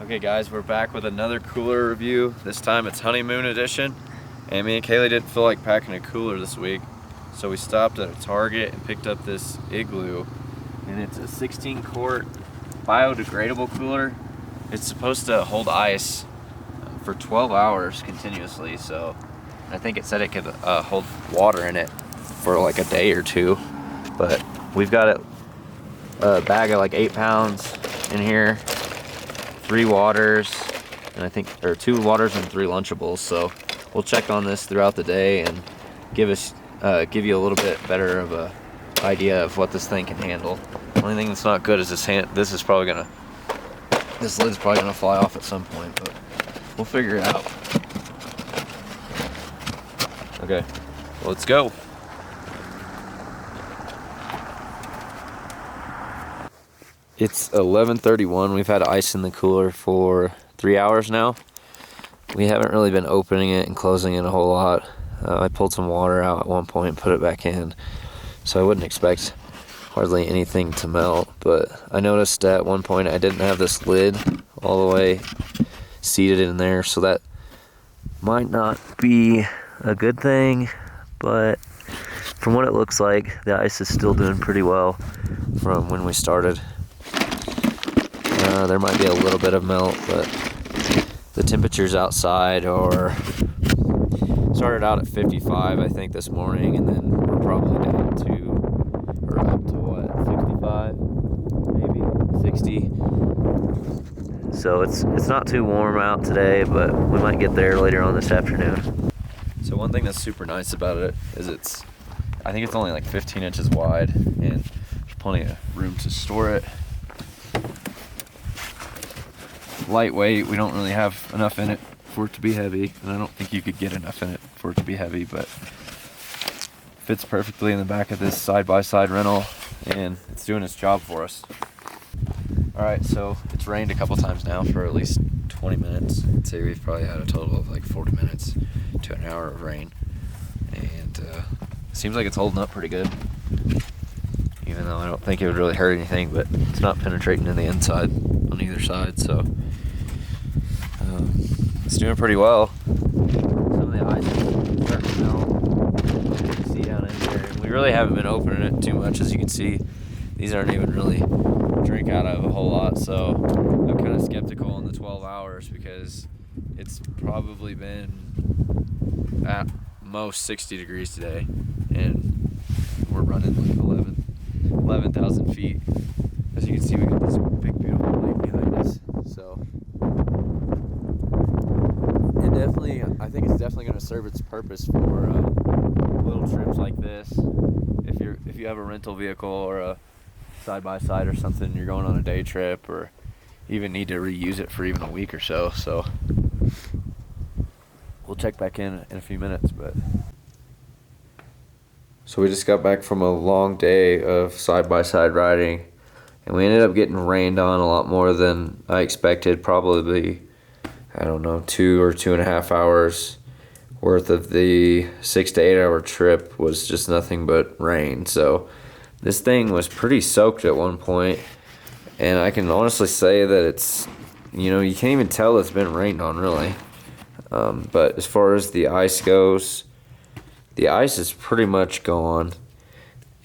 Okay guys, we're back with another cooler review. This time it's honeymoon edition. And me and Kaylee didn't feel like packing a cooler this week. So we stopped at a Target and picked up this Igloo. And it's a 16 quart biodegradable cooler. It's supposed to hold ice for 12 hours continuously. So I think it said it could hold water in it for like a day or two. But we've got a bag of like 8 pounds in here. 3 waters, and I think there are 2 waters and 3 Lunchables. So we'll check on this throughout the day and give you a little bit better of a idea of what this thing can handle. The only thing that's not good is this lid's probably gonna fly off at some point, but we'll figure it out. Okay, let's go. It's 11:31. We've had ice in the cooler for 3 hours now. We haven't really been opening it and closing it a whole lot. I pulled some water out at one point and put it back in, so I wouldn't expect hardly anything to melt. But I noticed at one point I didn't have this lid all the way seated in there, so that might not be a good thing. But from what it looks like, the ice is still doing pretty well from when we started. There might be a little bit of melt, but the temperatures outside started out at 55, I think, this morning, and then we're probably down to, or up to what, 65, maybe 60. So it's not too warm out today, but we might get there later on this afternoon. So one thing that's super nice about it is I think it's only like 15 inches wide, and there's plenty of room to store it. Lightweight, we don't really have enough in it for it to be heavy, and I don't think you could get enough in it for it to be heavy, but fits perfectly in the back of this side-by-side rental, and it's doing its job for us. Alright, so it's rained a couple times now for at least 20 minutes. I'd say we've probably had a total of like 40 minutes to an hour of rain, and it seems like it's holding up pretty good, even though I don't think it would really hurt anything, but it's not penetrating in the inside on either side, so it's doing pretty well. Some of the ice is starting to melt. You can see down in there. And we really haven't been opening it too much, as you can see. These aren't even really drink out of a whole lot, so I'm kind of skeptical in the 12 hours because it's probably been at most 60 degrees today, and we're running like 11,000 feet. As you can see, we got this big beautiful lake behind us, so I think it's definitely going to serve its purpose for little trips like this. If you have a rental vehicle or a side-by-side or something, you're going on a day trip, or even need to reuse it for even a week or so. So we'll check back in a few minutes. So we just got back from a long day of side-by-side riding, and we ended up getting rained on a lot more than I expected. Probably, I don't know, 2 or 2.5 hours worth of the 6 to 8 hour trip was just nothing but rain. So this thing was pretty soaked at one point, and I can honestly say that it's, you can't even tell it's been rained on really. But as far as the ice goes, the ice is pretty much gone,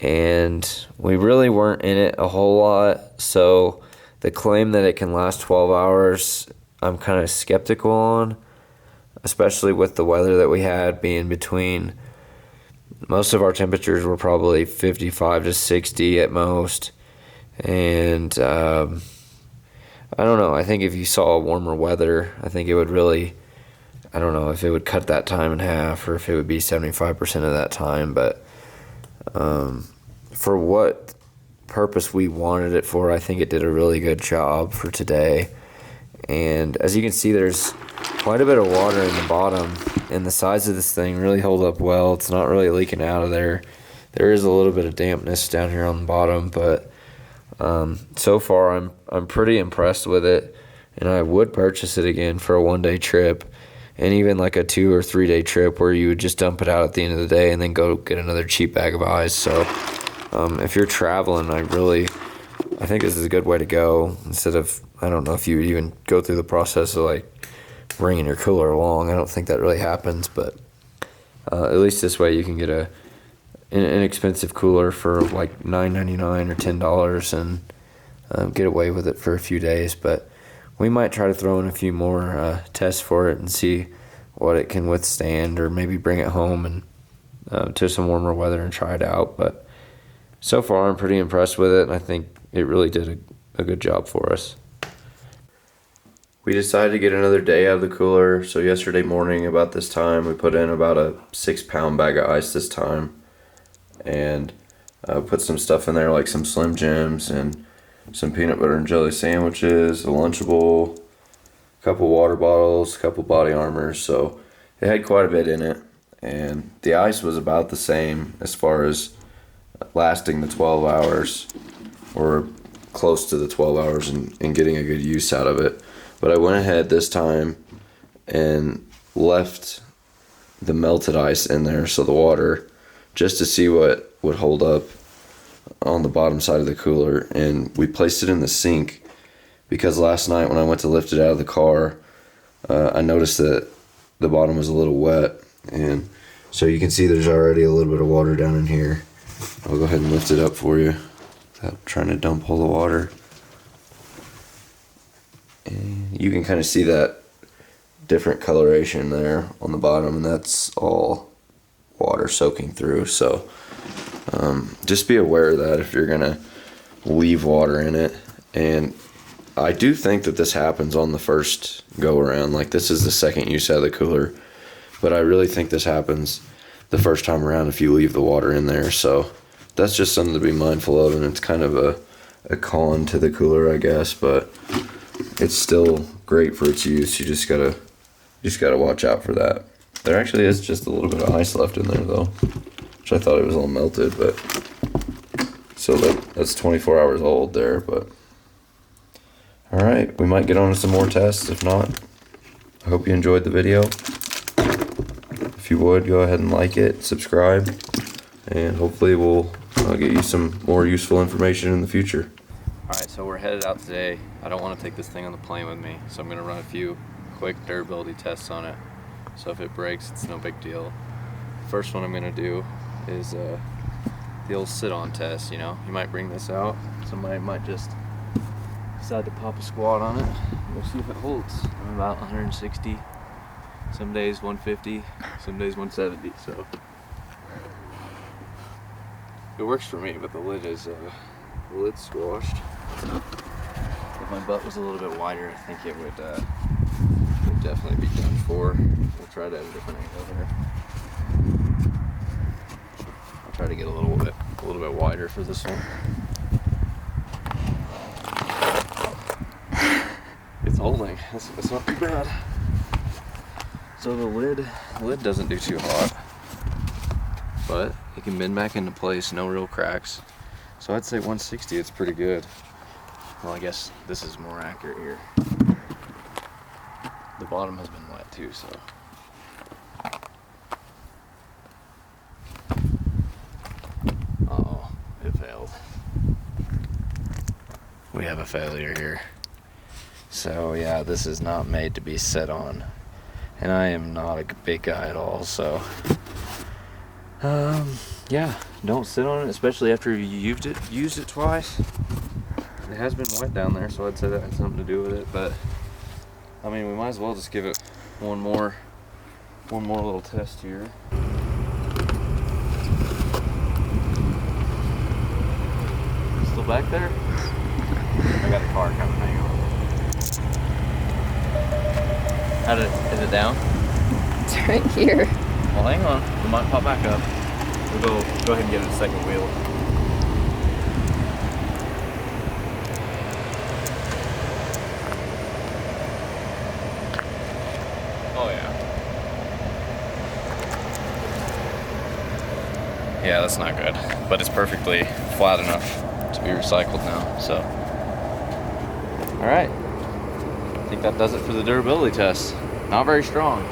and we really weren't in it a whole lot. So the claim that it can last 12 hours, I'm kind of skeptical on, especially with the weather that we had being between, most of our temperatures were probably 55 to 60 at most. And I don't know, I think if you saw warmer weather, I think it would really, I don't know if it would cut that time in half or if it would be 75% of that time. But for what purpose we wanted it for, I think it did a really good job for today. And as you can see, there's quite a bit of water in the bottom, and the sides of this thing really hold up well. It's not really leaking out of there. There is a little bit of dampness down here on the bottom, but so far I'm pretty impressed with it, and I would purchase it again for a one-day trip, and even like a 2 or 3 day trip where you would just dump it out at the end of the day and then go get another cheap bag of ice. So if you're traveling, I think this is a good way to go instead of I don't know if you would even go through the process of like bringing your cooler along. I don't think that really happens, but at least this way you can get an inexpensive cooler for like $9.99 or $10 and get away with it for a few days. But we might try to throw in a few more tests for it and see what it can withstand, or maybe bring it home and to some warmer weather and try it out. But so far I'm pretty impressed with it, and I think it really did a good job for us. We decided to get another day out of the cooler, so yesterday morning about this time we put in about a 6-pound bag of ice this time, and put some stuff in there like some Slim Jims and some peanut butter and jelly sandwiches, a Lunchable, a couple water bottles, a couple body armors. So it had quite a bit in it, and the ice was about the same as far as lasting the 12 hours or close to the 12 hours and getting a good use out of it. But I went ahead this time and left the melted ice in there, so the water, just to see what would hold up on the bottom side of the cooler. And we placed it in the sink because last night when I went to lift it out of the car, I noticed that the bottom was a little wet, and so you can see there's already a little bit of water down in here. I'll go ahead and lift it up for you without trying to dump all the water. And you can kind of see that different coloration there on the bottom, and that's all water soaking through. So just be aware of that if you're gonna leave water in it. And I do think that this happens on the first go around. Like, this is the second use out of the cooler, but I really think this happens the first time around if you leave the water in there. So that's just something to be mindful of, and it's kind of a con to the cooler, I guess, but it's still great for its use. You just gotta watch out for that. There actually is just a little bit of ice left in there though, which I thought it was all melted, but so that's 24 hours old there. But all right, we might get on to some more tests. If not, I hope you enjoyed the video. If you would, go ahead and like it, subscribe, and hopefully I'll get you some more useful information in the future. Alright, so we're headed out today. I don't want to take this thing on the plane with me, so I'm going to run a few quick durability tests on it. So if it breaks, it's no big deal. First one I'm going to do is the old sit-on test. You know, you might bring this out. Somebody might just decide to pop a squat on it. We'll see if it holds. I'm about 160. Some days 150, some days 170. So it works for me, but the lid's squashed. If my butt was a little bit wider, I think it would definitely be done for. We'll try to have a different angle there. I'll try to get a little bit wider for this one. It's holding. It's not too bad. So the lid doesn't do too hot, but it can bend back into place, no real cracks. So I'd say 160, it's pretty good. Well, I guess this is more accurate here. The bottom has been wet too, so. Uh-oh, it failed. We have a failure here. So yeah, this is not made to be set on. And I am not a big guy at all, so. Yeah, don't sit on it, especially after you used it twice. It has been wet down there, so I'd say that had something to do with it. But I mean, we might as well just give it one more little test here. Still back there? I got a car coming. Hang on. Is it down? It's right here. Well, hang on. It might pop back up. We'll go ahead and get it a second wheel. Oh yeah. Yeah, that's not good, but it's perfectly flat enough to be recycled now. So, all right. I think that does it for the durability test. Not very strong.